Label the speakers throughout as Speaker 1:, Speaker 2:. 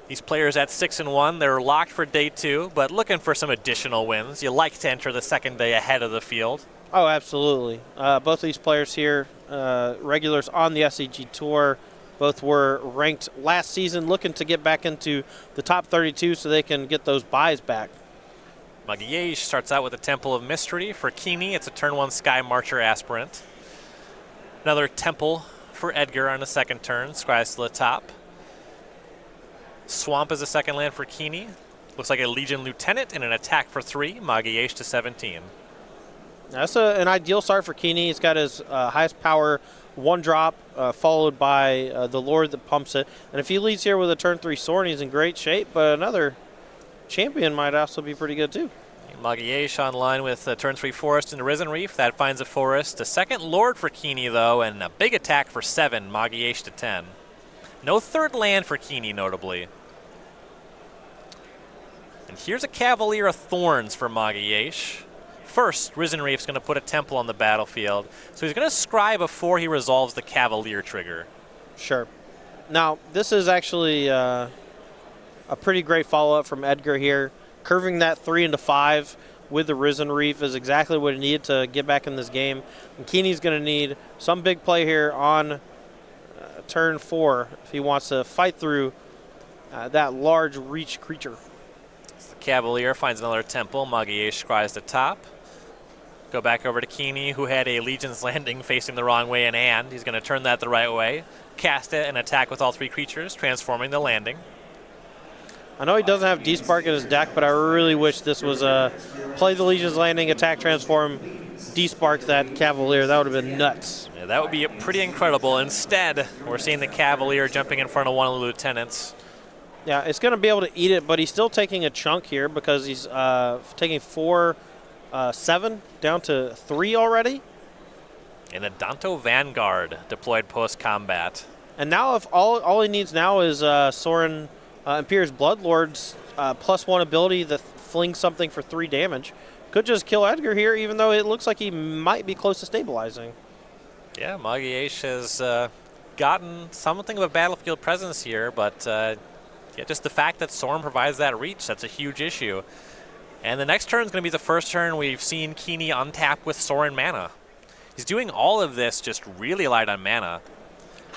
Speaker 1: These players at 6-1, they're locked for day 2, but looking for some additional wins. You like to enter the second day ahead of the field.
Speaker 2: Oh, absolutely. Both of these players here, regulars on the SCG Tour, both were ranked last season, looking to get back into the top 32 so they can get those buys back.
Speaker 1: Magalhaes starts out with a Temple of Mystery. For Kiihne, it's a turn 1 Sky Marcher Aspirant. Another Temple for Edgar on the second turn, scries to the top. Swamp is a second land for Kiihne. Looks like a Legion Lieutenant and an attack for 3, Magalhaes to 17.
Speaker 2: That's an ideal start for Kiihne. He's got his highest power 1-drop, followed by the Lord that pumps it. And if he leads here with a turn 3 Sorin, he's in great shape, but another champion might also be pretty good too.
Speaker 1: Magalhaes online with turn 3 Forest and the Risen Reef. That finds a Forest. A second Lord for Kiihne, though, and a big attack for 7, Magalhaes to 10. No third land for Kiihne, notably. And here's a Cavalier of Thorns for Magalhaes. First, Risen Reef's going to put a Temple on the battlefield, so he's going to scry before he resolves the Cavalier trigger.
Speaker 2: Sure. Now, this is actually a pretty great follow-up from Edgar here. Curving that 3 into 5 with the Risen Reef is exactly what he needed to get back in this game. And Kiihne's going to need some big play here on turn 4 if he wants to fight through that large reach creature.
Speaker 1: The Cavalier finds another Temple. Magalhaes scries the top. Go back over to Kiihne, who had a Legion's Landing facing the wrong way in hand. He's going to turn that the right way, cast it, and attack with all 3 creatures, transforming the landing.
Speaker 2: I know he doesn't have D-Spark in his deck, but I really wish this was a play the Legion's Landing, attack, transform, D-Spark that Cavalier. That would have been nuts.
Speaker 1: Yeah, that would be pretty incredible. Instead, we're seeing the Cavalier jumping in front of one of the lieutenants.
Speaker 2: Yeah, it's going to be able to eat it, but he's still taking a chunk here because he's taking 4, 7 down to 3 already.
Speaker 1: And a Danto Vanguard deployed post-combat.
Speaker 2: And now if all he needs now is Sorin Imperious Bloodlord's +1 ability that flings something for 3 damage. Could just kill Edgar here, even though it looks like he might be close to stabilizing.
Speaker 1: Yeah, Magalhaes has gotten something of a battlefield presence here, but yeah, just the fact that Sorin provides that reach, that's a huge issue. And the next turn is going to be the first turn we've seen Kiihne untap with Sorin mana. He's doing all of this just really light on mana.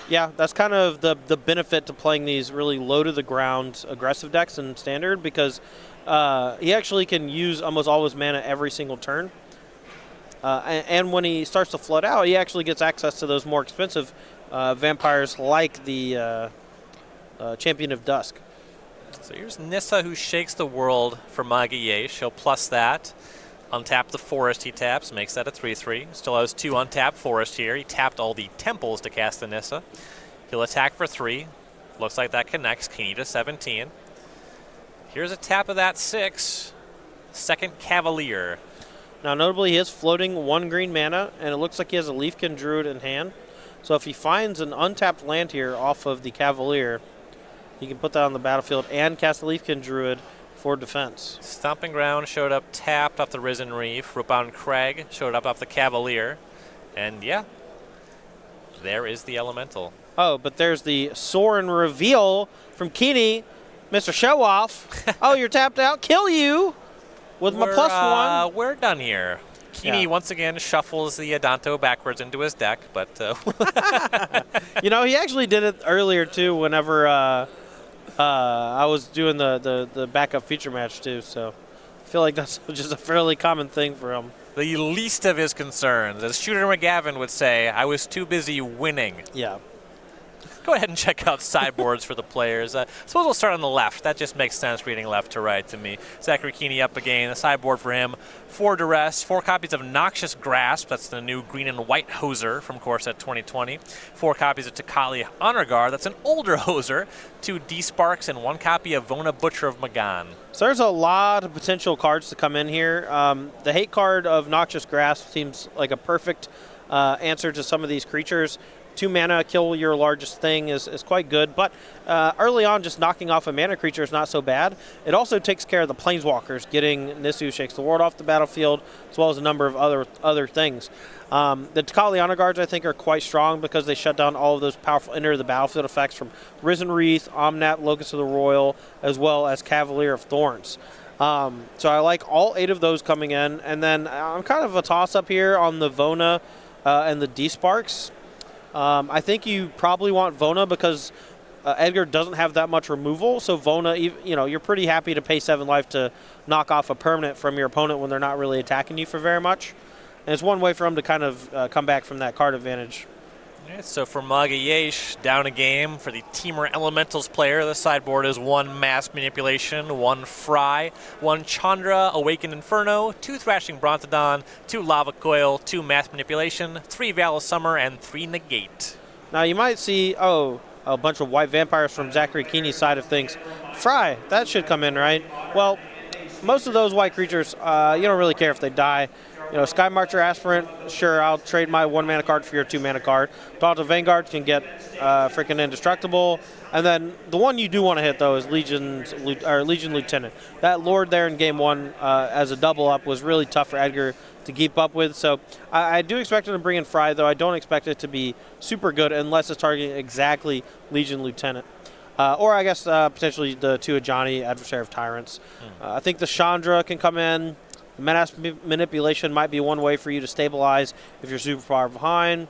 Speaker 2: Yeah, that's kind of the benefit to playing these really low-to-the-ground aggressive decks in Standard, because he actually can use almost all his mana every single turn. And when he starts to flood out, he actually gets access to those more expensive vampires like the Champion of Dusk.
Speaker 1: So here's Nissa, who shakes the world for Magalhaes. She'll plus that. Untap the Forest he taps, makes that a 3-3. Still has 2 untapped Forest here. He tapped all the Temples to cast the Nissa. He'll attack for 3. Looks like that connects. Kiihne to 17. Here's a tap of that 6. Second Cavalier.
Speaker 2: Now, notably, he is floating 1 green mana, and it looks like he has a Leafkin Druid in hand. So if he finds an untapped land here off of the Cavalier, he can put that on the battlefield and cast the Leafkin Druid for defense.
Speaker 1: Stomping Ground showed up tapped off the Risen Reef. Rootbound Crag showed up off the Cavalier. And yeah, there is the Elemental.
Speaker 2: Oh, but there's the Sorin reveal from Kiihne. Mr. Show-Off. Oh, you're tapped out. Kill you with my +1.
Speaker 1: We're done here. Kiihne once again shuffles the Adanto backwards into his deck, but...
Speaker 2: You know, he actually did it earlier, too, whenever I was doing the backup feature match, too, so I feel like that's just a fairly common thing for him.
Speaker 1: The least of his concerns. As Shooter McGavin would say, I was too busy winning.
Speaker 2: Yeah.
Speaker 1: Go ahead and check out sideboards for the players. Suppose we'll start on the left. That just makes sense reading left to right to me. Zachary Kiihne up again. The sideboard for him. 4 Duress, 4 copies of Noxious Grasp. That's the new green and white Hoser from Core Set 2020. 4 copies of Takali Honor Guard. That's an older Hoser. 2 D-Sparks and 1 copy of Vona Butcher of Magan.
Speaker 2: So there's a lot of potential cards to come in here. The hate card of Noxious Grasp seems like a perfect answer to some of these creatures. 2 mana, kill your largest thing is quite good. But early on, just knocking off a mana creature is not so bad. It also takes care of the planeswalkers, getting Nisu Shakes the World off the battlefield, as well as a number of other things. The Takali Honor Guards, I think, are quite strong because they shut down all of those powerful enter the battlefield effects from Risen Wreath, Omnat, Locust of the Royal, as well as Cavalier of Thorns. So I like all 8 of those coming in. And then I'm kind of a toss-up here on the Vona and the D-Sparks. I think you probably want Vona because Edgar doesn't have that much removal. So Vona, you're pretty happy to pay 7 life to knock off a permanent from your opponent when they're not really attacking you for very much. And it's one way for him to kind of come back from that card advantage.
Speaker 1: Yeah, so for Magalhaes, down a game for the Temur Elementals player. The sideboard is 1 Mass Manipulation, 1 Fry, 1 Chandra, Awakened Inferno, 2 Thrashing Brontodon, 2 Lava Coil, 2 Mass Manipulation, 3 Veil of Summer, and 3 Negate.
Speaker 2: Now you might see, a bunch of white vampires from Zachary Kiihne's side of things. Fry, that should come in, right? Well, most of those white creatures, you don't really care if they die. Sky Marcher Aspirant, sure, I'll trade my 1 mana card for your 2 mana card. Dauntless Vanguard can get freaking indestructible. And then the one you do want to hit, though, is Legion Lieutenant. That Lord there in Game 1 as a double up was really tough for Edgar to keep up with. So I do expect him to bring in Fry, though I don't expect it to be super good unless it's targeting exactly Legion Lieutenant. Or I guess potentially the 2 Ajani, Adversary of Tyrants. I think the Chandra can come in. Mass Manipulation might be one way for you to stabilize if you're super far behind.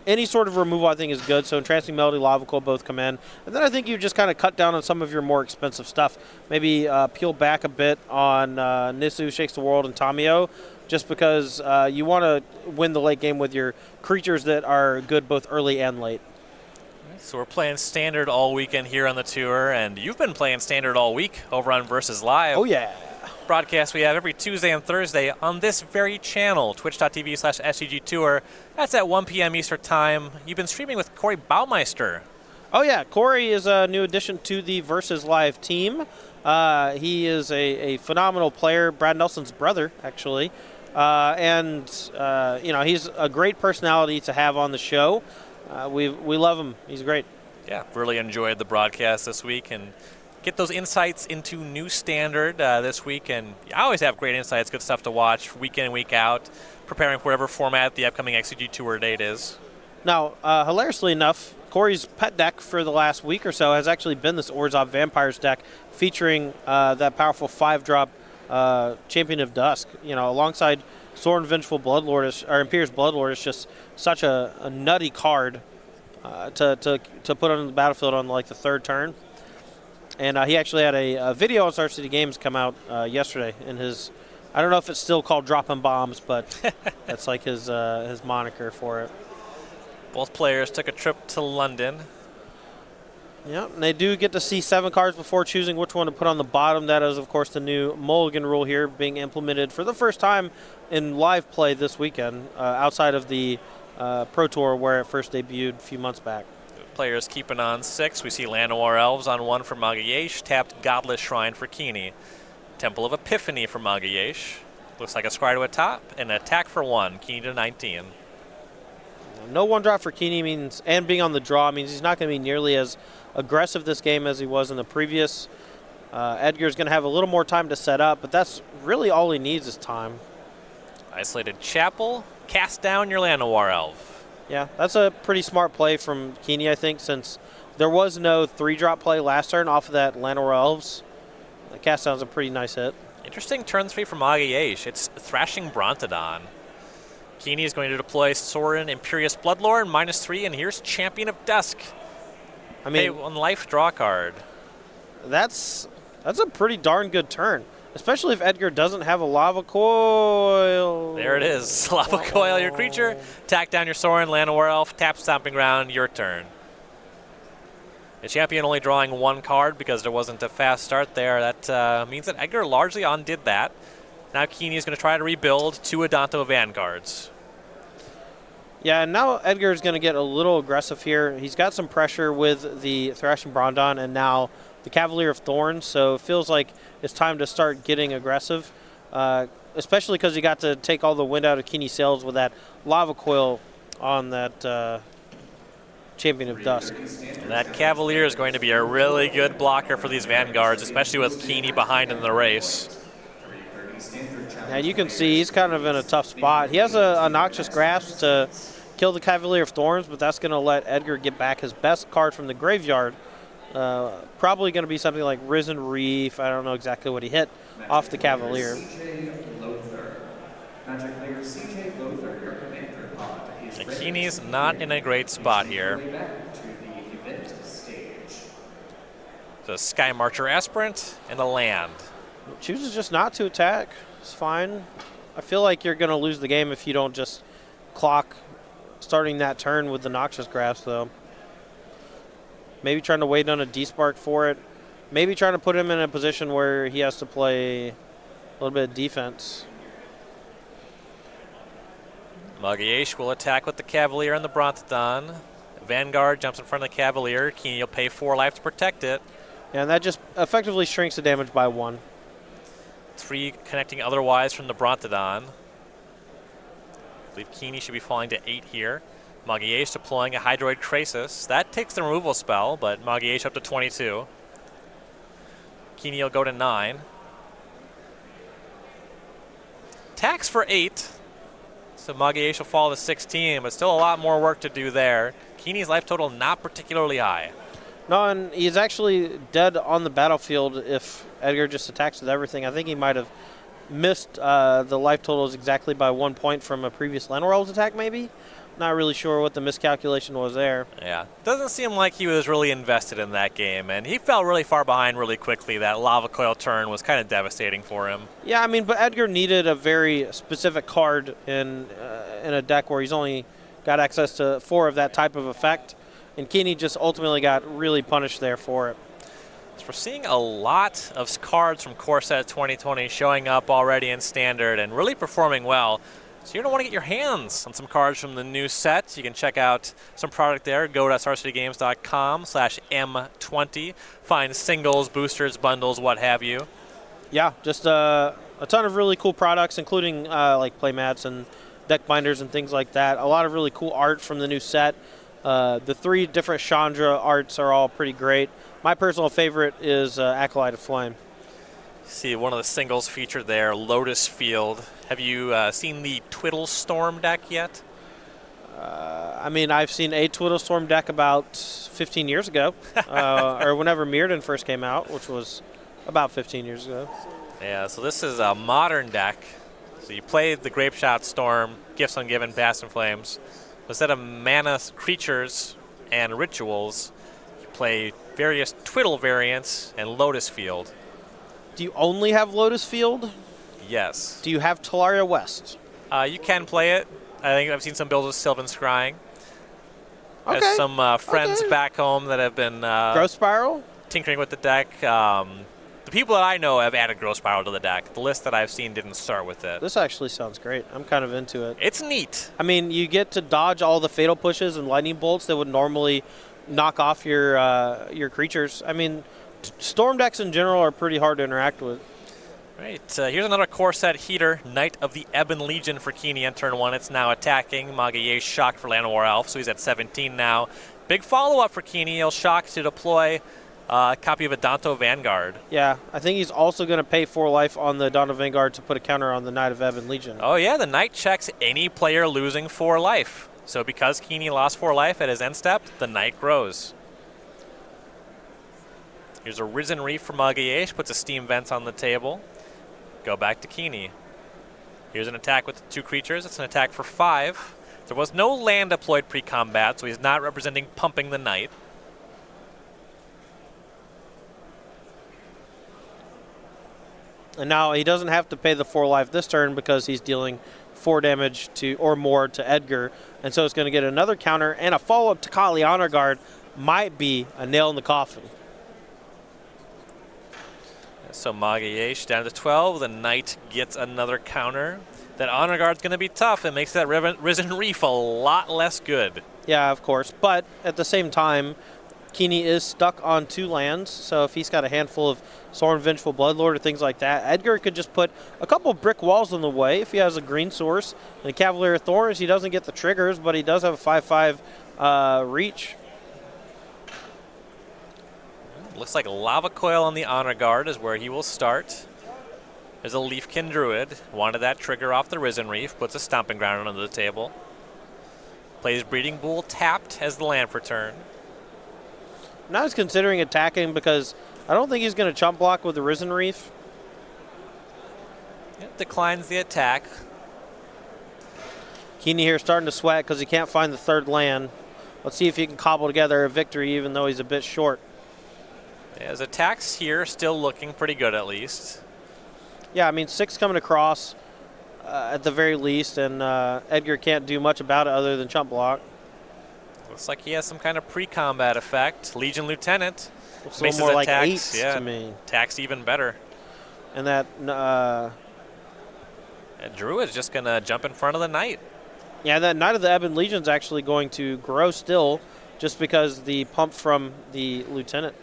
Speaker 2: Any sort of removal I think is good. So Entrancing Melody, Lava Coil both come in. And then I think you just kind of cut down on some of your more expensive stuff. Maybe peel back a bit on Nisu Shakes the World and Tamio, just because you want to win the late game with your creatures that are good both early and late.
Speaker 1: So we're playing Standard all weekend here on the tour, and you've been playing Standard all week over on Versus Live.
Speaker 2: Oh, yeah.
Speaker 1: Broadcast we have every Tuesday and Thursday on this very channel, twitch.tv/SCGTour. That's at 1 p.m. Eastern Time. You've been streaming with Corey Baumeister.
Speaker 2: Oh, yeah. Corey is a new addition to the Versus Live team. He is a phenomenal player, Brad Nelson's brother, actually. And he's a great personality to have on the show. We love him. He's great.
Speaker 1: Yeah, really enjoyed the broadcast this week and get those insights into new Standard this week. And I always have great insights, good stuff to watch week in and week out, preparing for whatever format the upcoming XCG Tour date is. Now,
Speaker 2: hilariously enough, Corey's pet deck for the last week or so has actually been this Orzhov Vampires deck featuring that powerful 5-drop Champion of Dusk. Alongside Sorin Vengeful Bloodlord or Imperious Bloodlord is just such a nutty card to put on the battlefield on like the 3rd turn. And he actually had a video on Star City Games come out yesterday in his, I don't know if it's still called Dropping Bombs, but that's like his moniker for it.
Speaker 1: Both players took a trip to London.
Speaker 2: Yeah, and they do get to see 7 cards before choosing which one to put on the bottom. That is, of course, the new Mulligan rule here being implemented for the first time in live play this weekend, outside of the Pro Tour where it first debuted a few months back.
Speaker 1: Players keeping on 6. We see Llanowar Elves on 1 for Magalhaes, tapped Godless Shrine for Kiihne. Temple of Epiphany for Magalhaes. Looks like a Scry to a top, and an attack for 1, Kiihne to 19.
Speaker 2: No 1-drop for Kiihne means, and being on the draw means he's not going to be nearly as aggressive this game as he was in the previous. Edgar's going to have a little more time to set up, but that's really all he needs is time.
Speaker 1: Isolated Chapel, cast down your Llanowar Elf.
Speaker 2: Yeah, that's a pretty smart play from Kiihne, I think, since there was no 3-drop play last turn off of that Llanowar Elves. The cast down's a pretty nice hit.
Speaker 1: Interesting turn 3 from Magalhaes. It's Thrashing Brontodon. Kiihne is going to deploy Sorin Imperious Bloodlord, -3, and here's Champion of Dusk.
Speaker 2: I mean,
Speaker 1: pay 1 life, draw a card.
Speaker 2: That's a pretty darn good turn, especially if Edgar doesn't have a Lava Coil.
Speaker 1: There it is. Lava Coil your creature, tack down your Sorin, Llanowar Elf, tap Stomping Ground, your turn. The champion only drawing 1 card because there wasn't a fast start there. That means that Edgar largely undid that. Now Kiihne is going to try to rebuild 2 Adanto Vanguards.
Speaker 2: Yeah, and now Edgar is going to get a little aggressive here. He's got some pressure with the Thrashing Brondon and now the Cavalier of Thorns, so it feels like it's time to start getting aggressive, especially because he got to take all the wind out of Kiihne's sails with that Lava Coil on that Champion of Dusk.
Speaker 1: And that Cavalier is going to be a really good blocker for these Vanguards, especially with Kiihne behind in the race.
Speaker 2: And you can see he's kind of in a tough spot. He has a Noxious Grasp to kill the Cavalier of Thorns, but that's going to let Edgar get back his best card from the graveyard. Probably going to be something like Risen Reef. I don't know exactly what he hit off the Cavalier.
Speaker 1: Kiihne's not in a great spot here. So Sky Marcher Aspirant and a land.
Speaker 2: Chooses just not to attack. It's fine. I feel like you're going to lose the game if you don't just clock starting that turn with the Noxious Grasp, though. Maybe trying to wait on a D-Spark for it. Maybe trying to put him in a position where he has to play a little bit of defense.
Speaker 1: Magalhaes will attack with the Cavalier and the Brontodon. Vanguard jumps in front of the Cavalier. Kiihne will pay 4 life to protect it.
Speaker 2: Yeah, and that just effectively shrinks the damage by 1.
Speaker 1: 3 connecting otherwise from the Brontodon. I believe Kiihne should be falling to 8 here. Magalhaes deploying a Hydroid Krasis. That takes the removal spell, but Magalhaes up to 22. Kiihne will go to 9. Tax for 8. So Magalhaes will fall to 16, but still a lot more work to do there. Kiihne's life total not particularly high.
Speaker 2: No, and he's actually dead on the battlefield if Edgar just attacks with everything. I think he might have missed the life totals exactly by 1 point from a previous Llanowar's attack, maybe? Not really sure what the miscalculation was there.
Speaker 1: Yeah, doesn't seem like he was really invested in that game, and he fell really far behind really quickly. That Lava Coil turn was kind of devastating for him.
Speaker 2: Yeah, I mean, but Edgar needed a very specific card in a deck where he's only got access to 4 of that type of effect, and Kiihne just ultimately got really punished there for it.
Speaker 1: So we're seeing a lot of cards from Core Set 2020 showing up already in Standard and really performing well. So you're going to want to get your hands on some cards from the new set. You can check out some product there. Go to starcitygames.com/M20. Find singles, boosters, bundles, what have you.
Speaker 2: Yeah, just a ton of really cool products, including like playmats and deck binders and things like that. A lot of really cool art from the new set. The 3 different Chandra arts are all pretty great. My personal favorite is Acolyte of Flame.
Speaker 1: See one of the singles featured there, Lotus Field. Have you seen the Twiddle Storm deck yet?
Speaker 2: I mean, I've seen a Twiddle Storm deck about 15 years ago, or whenever Mirrodin first came out, which was about 15 years ago.
Speaker 1: Yeah, so this is a modern deck. So you play the Grapeshot Storm, Gifts Ungiven, Past in Flames. Instead of mana creatures and rituals, you play various Twiddle variants and Lotus Field.
Speaker 2: Do you only have Lotus Field?
Speaker 1: Yes.
Speaker 2: Do you have Talaria West?
Speaker 1: You can play it. I think I've seen some builds with Sylvan Scrying.
Speaker 2: Okay.
Speaker 1: There's some friends back home that have been
Speaker 2: Growth Spiral?
Speaker 1: Tinkering with the deck. The people that I know have added Growth Spiral to the deck. The list that I've seen didn't start with it.
Speaker 2: This actually sounds great. I'm kind of into it.
Speaker 1: It's neat.
Speaker 2: I mean, you get to dodge all the Fatal Pushes and Lightning Bolts that would normally knock off your creatures. I mean, Storm decks in general are pretty hard to interact with.
Speaker 1: Right, here's another core set heater, Knight of the Ebon Legion for Kiihne on turn 1. It's now attacking. Magalhaes shocked for Llanowar Elf, so he's at 17 now. Big follow-up for Kiihne. He'll shock to deploy a copy of Adanto Vanguard.
Speaker 2: Yeah, I think he's also going to pay 4 life on the Adanto Vanguard to put a counter on the Knight of Ebon Legion.
Speaker 1: Oh yeah, the Knight checks any player losing 4 life. So because Kiihne lost 4 life at his end step, the Knight grows. Here's a Risen Reef for Magalhaes, puts a Steam Vents on the table. Go back to Kiihne. Here's an attack with the 2 creatures. It's an attack for 5. There was no land deployed pre-combat, so he's not representing pumping the Knight.
Speaker 2: And now he doesn't have to pay the 4 life this turn because he's dealing 4 damage to or more to Edgar. And so it's going to get another counter and a follow-up to Kali Honor Guard. Might be a nail in the coffin.
Speaker 1: So Magalhaes down to 12. The Knight gets another counter. That Honor Guard's going to be tough. It makes that Risen Reef a lot less good.
Speaker 2: Yeah, of course. But at the same time, Kiihne is stuck on 2 lands, so if he's got a handful of Sorin Vengeful Bloodlord or things like that, Edgar could just put a couple brick walls in the way. If he has a green source and a Cavalier of Thorns, he doesn't get the triggers, but he does have a 5/5 reach.
Speaker 1: Looks like Lava Coil on the Honor Guard is where he will start. There's a Leafkin Druid. Wanted that trigger off the Risen Reef. Puts a Stomping Ground under the table. Plays Breeding Bull tapped as the land for turn.
Speaker 2: Now he's considering attacking because I don't think he's going to chump block with the Risen Reef.
Speaker 1: It declines the attack.
Speaker 2: Kiihne here starting to sweat because he can't find the 3rd land. Let's see if he can cobble together a victory even though he's a bit short.
Speaker 1: Yeah, his attacks here still looking pretty good at least.
Speaker 2: Yeah, I mean 6 coming across at the very least, and Edgar can't do much about it other than chump block.
Speaker 1: Looks like he has some kind of pre-combat effect. Legion Lieutenant.
Speaker 2: Looks a little more like 8s to me.
Speaker 1: Attacks even better.
Speaker 2: And that
Speaker 1: Druid's just going to jump in front of the Knight.
Speaker 2: Yeah, that Knight of the Ebon Legion's actually going to grow still just because the pump from the Lieutenant.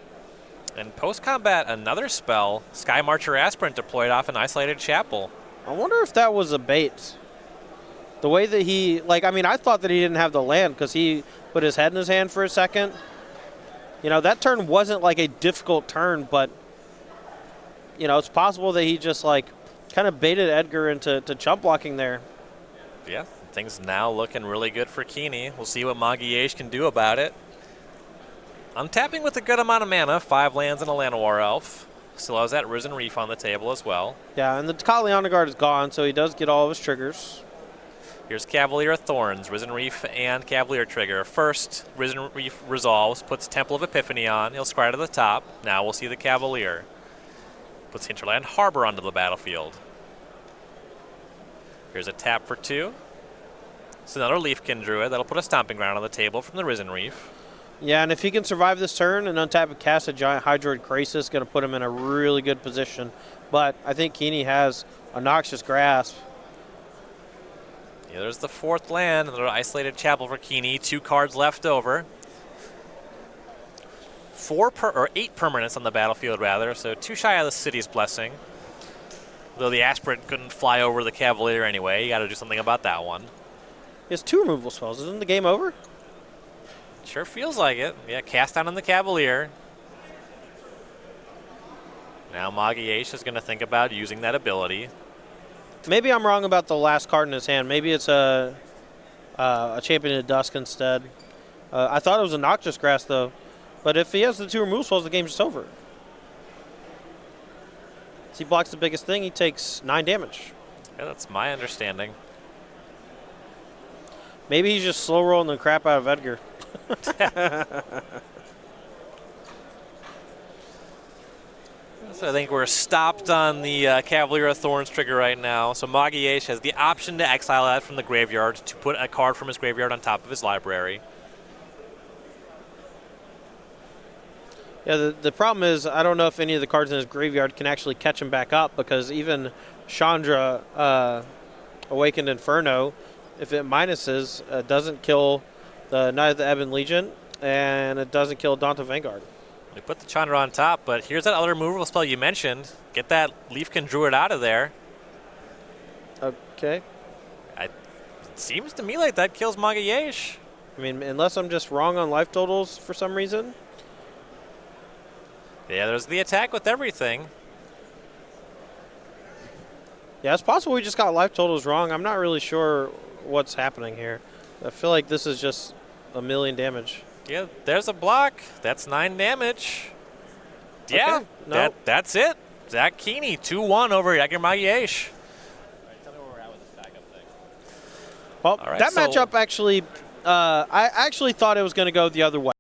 Speaker 1: And post-combat, another spell. Sky Marcher Aspirant deployed off an Isolated Chapel.
Speaker 2: I wonder if that was a bait. The way that he, I thought that he didn't have the land because he put his head in his hand for a second. You know, that turn wasn't like a difficult turn, but, you know, it's possible that he just, kind of baited Edgar into chump blocking there.
Speaker 1: Yeah, things now looking really good for Kiihne. We'll see what Magalhaes can do about it. Untapping with a good amount of mana, 5 lands and a Llanowar Elf. Still has that Risen Reef on the table as well.
Speaker 2: Yeah, and the Kali Honor Guard is gone, so he does get all of his triggers.
Speaker 1: Here's Cavalier of Thorns, Risen Reef and Cavalier trigger. First, Risen Reef resolves, puts Temple of Epiphany on. He'll scry to the top. Now we'll see the Cavalier. Puts Hinterland Harbor onto the battlefield. Here's a tap for 2. It's another Leafkin Druid. That'll put a Stomping Ground on the table from the Risen Reef.
Speaker 2: Yeah, and if he can survive this turn and untap and cast a giant Hydroid Krasis, going to put him in a really good position. But I think Kiihne has a Noxious Grasp.
Speaker 1: Yeah, there's the 4th land, another Isolated Chapel for Kiihne. 2 cards left over. 8 permanents on the battlefield, rather, so 2 shy of the City's Blessing. Though the Aspirant couldn't fly over the Cavalier anyway, you got to do something about that one.
Speaker 2: He has 2 removal spells. Isn't the game over?
Speaker 1: Sure feels like it. Yeah, cast down on the Cavalier. Now Magalhaes is going to think about using that ability.
Speaker 2: Maybe I'm wrong about the last card in his hand. Maybe it's a Champion of Dusk instead. I thought it was a Noxious Grass, though. But if he has the 2 removal spells, the game's just over. If he blocks the biggest thing, he takes 9 damage.
Speaker 1: Yeah, that's my understanding.
Speaker 2: Maybe he's just slow rolling the crap out of Edgar.
Speaker 1: So I think we're stopped on the Cavalier of Thorns trigger right now. So Magalhaes has the option to exile that from the graveyard to put a card from his graveyard on top of his library.
Speaker 2: Yeah, the problem is I don't know if any of the cards in his graveyard can actually catch him back up because even Chandra Awakened Inferno, if it minuses, doesn't kill the Knight of the Ebon Legion, and it doesn't kill Daunte Vanguard.
Speaker 1: We put the Chandra on top, but here's that other removal spell you mentioned. Get that Leafkin Druid out of there.
Speaker 2: Okay.
Speaker 1: It seems to me like that kills Magalhaes.
Speaker 2: I mean, unless I'm just wrong on life totals for some reason.
Speaker 1: Yeah, there's the attack with everything.
Speaker 2: Yeah, it's possible we just got life totals wrong. I'm not really sure what's happening here. I feel like this is just a million damage.
Speaker 1: Yeah, there's a block. That's 9 damage. Yeah,
Speaker 2: Okay, no.
Speaker 1: that's it. Zach Kiihne, 2-1 over Edgar Magalhaes.
Speaker 3: Tell me where we're at with the stack-up thing.
Speaker 2: Well,
Speaker 1: All right,
Speaker 2: that
Speaker 1: so-
Speaker 2: matchup actually, I actually thought it was going to go the other way.